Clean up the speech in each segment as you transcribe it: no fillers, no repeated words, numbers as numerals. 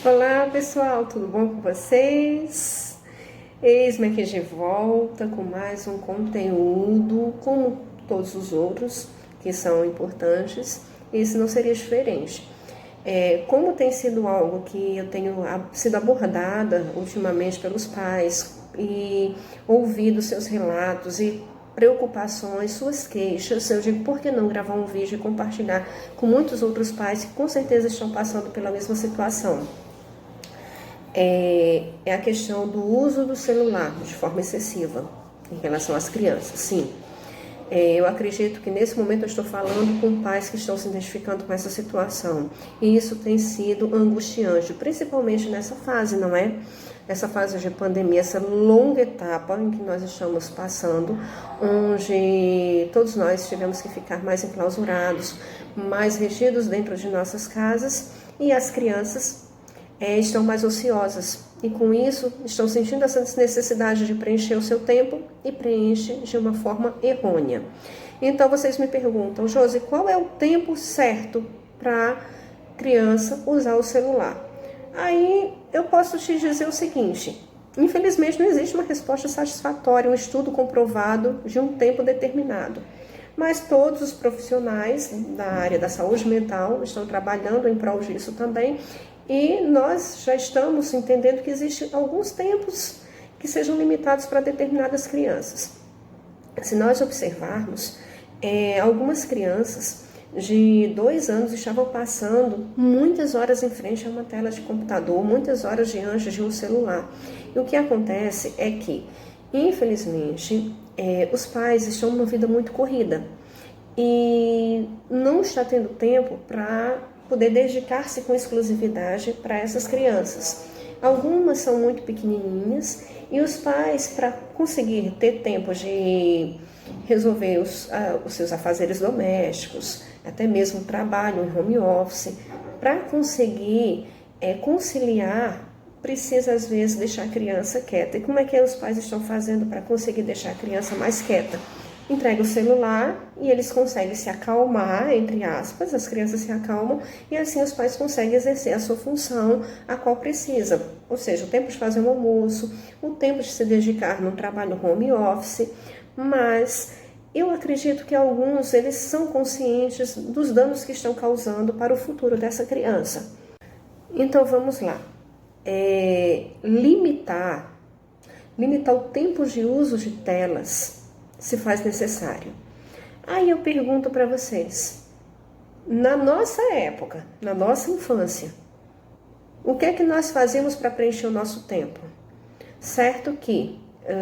Olá pessoal, tudo bom com vocês? Eis-me aqui de volta com mais um conteúdo, como todos os outros que são importantes, esse não seria diferente. Como tem sido algo que eu tenho sido abordada ultimamente pelos pais e ouvido seus relatos e preocupações, suas queixas, eu digo, por que não gravar um vídeo e compartilhar com muitos outros pais que com certeza estão passando pela mesma situação? É a questão do uso do celular de forma excessiva em relação às crianças, sim. Eu acredito que nesse momento eu estou falando com pais que estão se identificando com essa situação. E isso tem sido angustiante, principalmente nessa fase, não é? Essa fase de pandemia, essa longa etapa em que nós estamos passando, onde todos nós tivemos que ficar mais enclausurados, mais regidos dentro de nossas casas, e as crianças estão mais ociosas e com isso estão sentindo essa necessidade de preencher o seu tempo e preenche de uma forma errônea. Então vocês me perguntam, Josi, qual é o tempo certo para criança usar o celular? Aí eu posso te dizer o seguinte, infelizmente não existe uma resposta satisfatória, um estudo comprovado de um tempo determinado. Mas todos os profissionais da área da saúde mental estão trabalhando em prol disso também. E nós já estamos entendendo que existem alguns tempos que sejam limitados para determinadas crianças. Se nós observarmos, algumas crianças de 2 anos estavam passando muitas horas em frente a uma tela de computador, muitas horas diante de um celular. E o que acontece é que, infelizmente, os pais estão numa vida muito corrida e não está tendo tempo para poder dedicar-se com exclusividade para essas crianças. Algumas são muito pequenininhas e os pais, para conseguir ter tempo de resolver os seus afazeres domésticos, até mesmo trabalho em home office, para conseguir conciliar, precisa às vezes deixar a criança quieta. E como é que os pais estão fazendo para conseguir deixar a criança mais quieta? Entrega o celular e eles conseguem se acalmar, entre aspas, as crianças se acalmam e assim os pais conseguem exercer a sua função a qual precisa. Ou seja, o tempo de fazer um almoço, o tempo de se dedicar num trabalho home office, mas eu acredito que alguns eles são conscientes dos danos que estão causando para o futuro dessa criança. Então vamos lá. Limitar o tempo de uso de telas se faz necessário. Aí eu pergunto para vocês, na nossa época, na nossa infância, o que é que nós fazíamos para preencher o nosso tempo? Certo que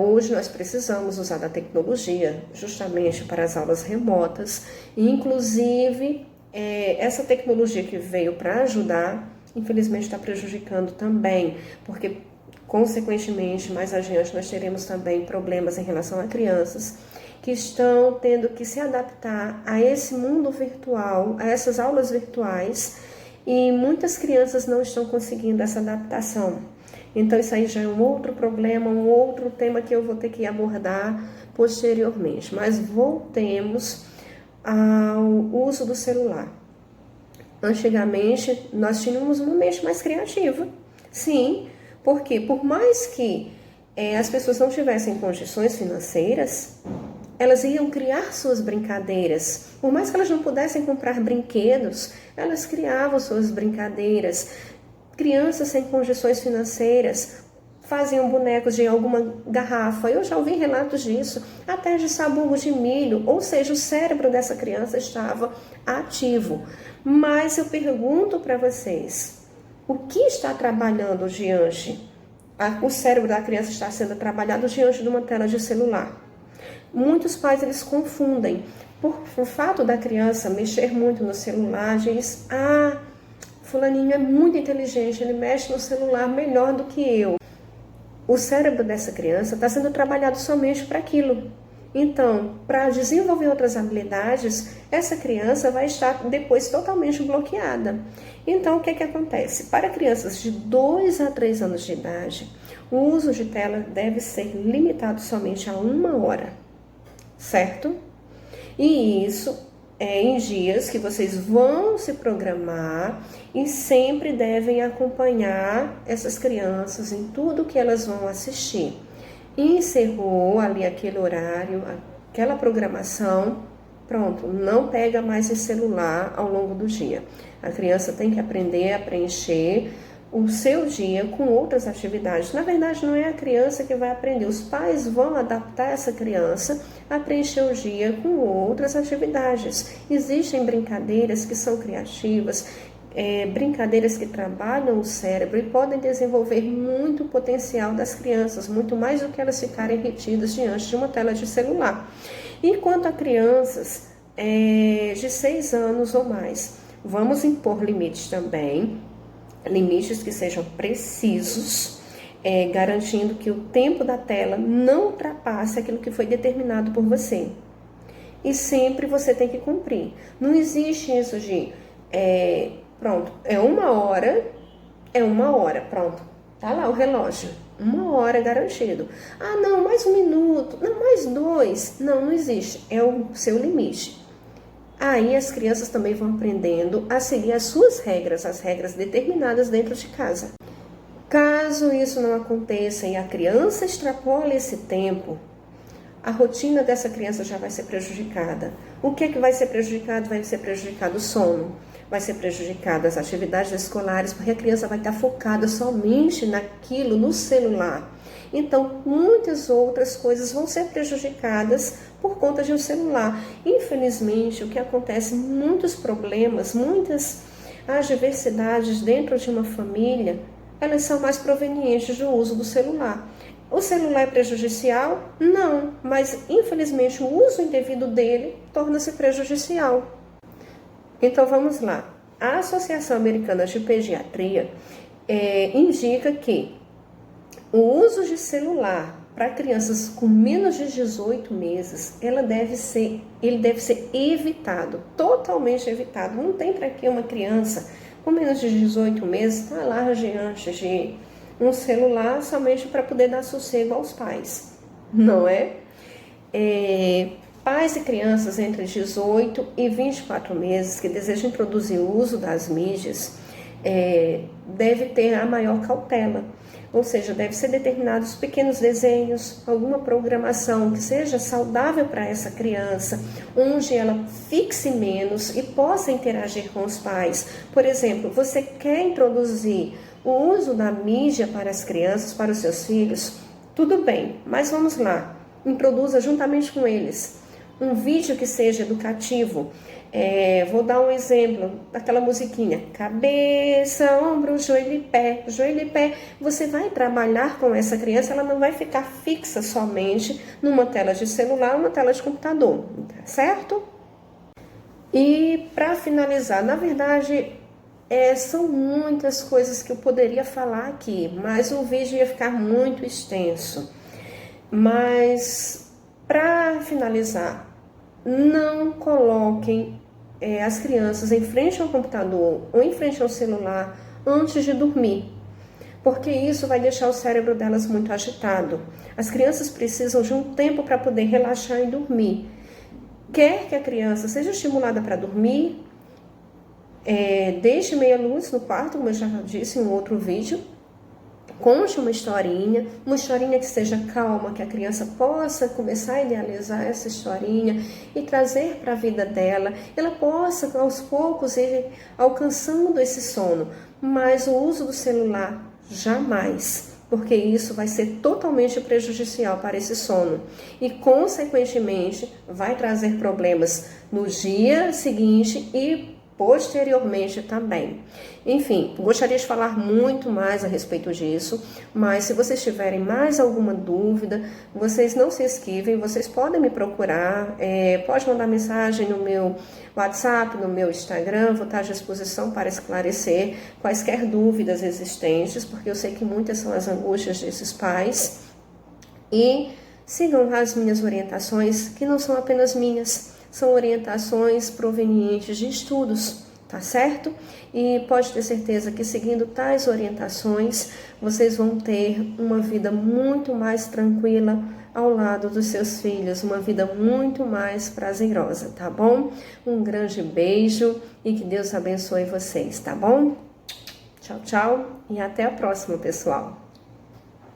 hoje nós precisamos usar da tecnologia justamente para as aulas remotas, e inclusive essa tecnologia que veio para ajudar, infelizmente está prejudicando também, porque consequentemente, mais adiante, nós teremos também problemas em relação a crianças que estão tendo que se adaptar a esse mundo virtual, a essas aulas virtuais, e muitas crianças não estão conseguindo essa adaptação. Então, isso aí já é um outro problema, um outro tema que eu vou ter que abordar posteriormente. Mas voltemos ao uso do celular. Antigamente, nós tínhamos uma mente mais criativa, sim. Porque por mais que as pessoas não tivessem condições financeiras, elas iam criar suas brincadeiras. Por mais que elas não pudessem comprar brinquedos, elas criavam suas brincadeiras. Crianças sem condições financeiras faziam bonecos de alguma garrafa. Eu já ouvi relatos disso, até de sabugo de milho. Ou seja, o cérebro dessa criança estava ativo. Mas eu pergunto para vocês, o que está trabalhando diante? O cérebro da criança está sendo trabalhado diante de uma tela de celular. Muitos pais eles confundem. Por fato da criança mexer muito no celular, diz, fulaninho é muito inteligente, ele mexe no celular melhor do que eu. O cérebro dessa criança está sendo trabalhado somente para aquilo. Então, para desenvolver outras habilidades, essa criança vai estar depois totalmente bloqueada. Então, o que acontece? Para crianças de 2 a 3 anos de idade, o uso de tela deve ser limitado somente a 1 hora, certo? E isso em dias que vocês vão se programar e sempre devem acompanhar essas crianças em tudo que elas vão assistir. Encerrou ali aquele horário, aquela programação, pronto, não pega mais esse celular ao longo do dia. A criança tem que aprender a preencher o seu dia com outras atividades. Na verdade, não é a criança que vai aprender, os pais vão adaptar essa criança a preencher o dia com outras atividades. Existem brincadeiras que são criativas, brincadeiras que trabalham o cérebro e podem desenvolver muito potencial das crianças, muito mais do que elas ficarem retidas diante de uma tela de celular. E quanto a crianças de 6 anos ou mais, vamos impor limites também, limites que sejam precisos, garantindo que o tempo da tela não ultrapasse aquilo que foi determinado por você. E sempre você tem que cumprir. Não existe isso de, pronto, é uma hora, pronto, tá lá o relógio, 1 hora garantido. Ah, não, mais 1 minuto, não, mais 2, não existe, é o seu limite. Aí as crianças também vão aprendendo a seguir as suas regras, as regras determinadas dentro de casa. Caso isso não aconteça e a criança extrapole esse tempo, a rotina dessa criança já vai ser prejudicada. O que é que vai ser prejudicado? Vai ser prejudicado o sono, vai ser prejudicado as atividades escolares, porque a criança vai estar focada somente naquilo, no celular. Então, muitas outras coisas vão ser prejudicadas por conta de um celular. Infelizmente, o que acontece, muitos problemas, muitas adversidades dentro de uma família, elas são mais provenientes do uso do celular. O celular é prejudicial? Não, mas infelizmente o uso indevido dele torna-se prejudicial. Então vamos lá. A Associação Americana de Pediatria indica que o uso de celular para crianças com menos de 18 meses, ele deve ser evitado, totalmente evitado. Não tem para que uma criança com menos de 18 meses estar lá diante de um celular somente para poder dar sossego aos pais, não é? Pais e crianças entre 18 e 24 meses que desejam introduzir o uso das mídias deve ter a maior cautela. Ou seja, deve ser determinados pequenos desenhos, alguma programação que seja saudável para essa criança, onde ela fixe menos e possa interagir com os pais. Por exemplo, você quer introduzir o uso da mídia para as crianças, para os seus filhos? Tudo bem, mas vamos lá, introduza juntamente com eles um vídeo que seja educativo. Vou dar um exemplo daquela musiquinha, cabeça, ombro, joelho e pé, joelho e pé. Você vai trabalhar com essa criança, ela não vai ficar fixa somente numa tela de celular, uma tela de computador, certo? E para finalizar, na verdade, são muitas coisas que eu poderia falar aqui, mas o vídeo ia ficar muito extenso. Mas para finalizar, não coloquem as crianças em frente ao computador ou em frente ao celular antes de dormir, porque isso vai deixar o cérebro delas muito agitado. As crianças precisam de um tempo para poder relaxar e dormir. Quer que a criança seja estimulada para dormir, deixe meia luz no quarto, como eu já disse em um outro vídeo. Conte uma historinha que seja calma, que a criança possa começar a idealizar essa historinha e trazer para a vida dela. Ela possa, aos poucos, ir alcançando esse sono. Mas o uso do celular, jamais, porque isso vai ser totalmente prejudicial para esse sono. E, consequentemente, vai trazer problemas no dia seguinte e posteriormente também. Enfim, gostaria de falar muito mais a respeito disso, mas se vocês tiverem mais alguma dúvida, vocês não se esquivem, vocês podem me procurar, pode mandar mensagem no meu WhatsApp, no meu Instagram, vou estar à disposição para esclarecer quaisquer dúvidas existentes, porque eu sei que muitas são as angústias desses pais. E sigam as minhas orientações, que não são apenas minhas, são orientações provenientes de estudos, tá certo? E pode ter certeza que seguindo tais orientações, vocês vão ter uma vida muito mais tranquila ao lado dos seus filhos, uma vida muito mais prazerosa, tá bom? Um grande beijo e que Deus abençoe vocês, tá bom? Tchau, tchau e até a próxima, pessoal!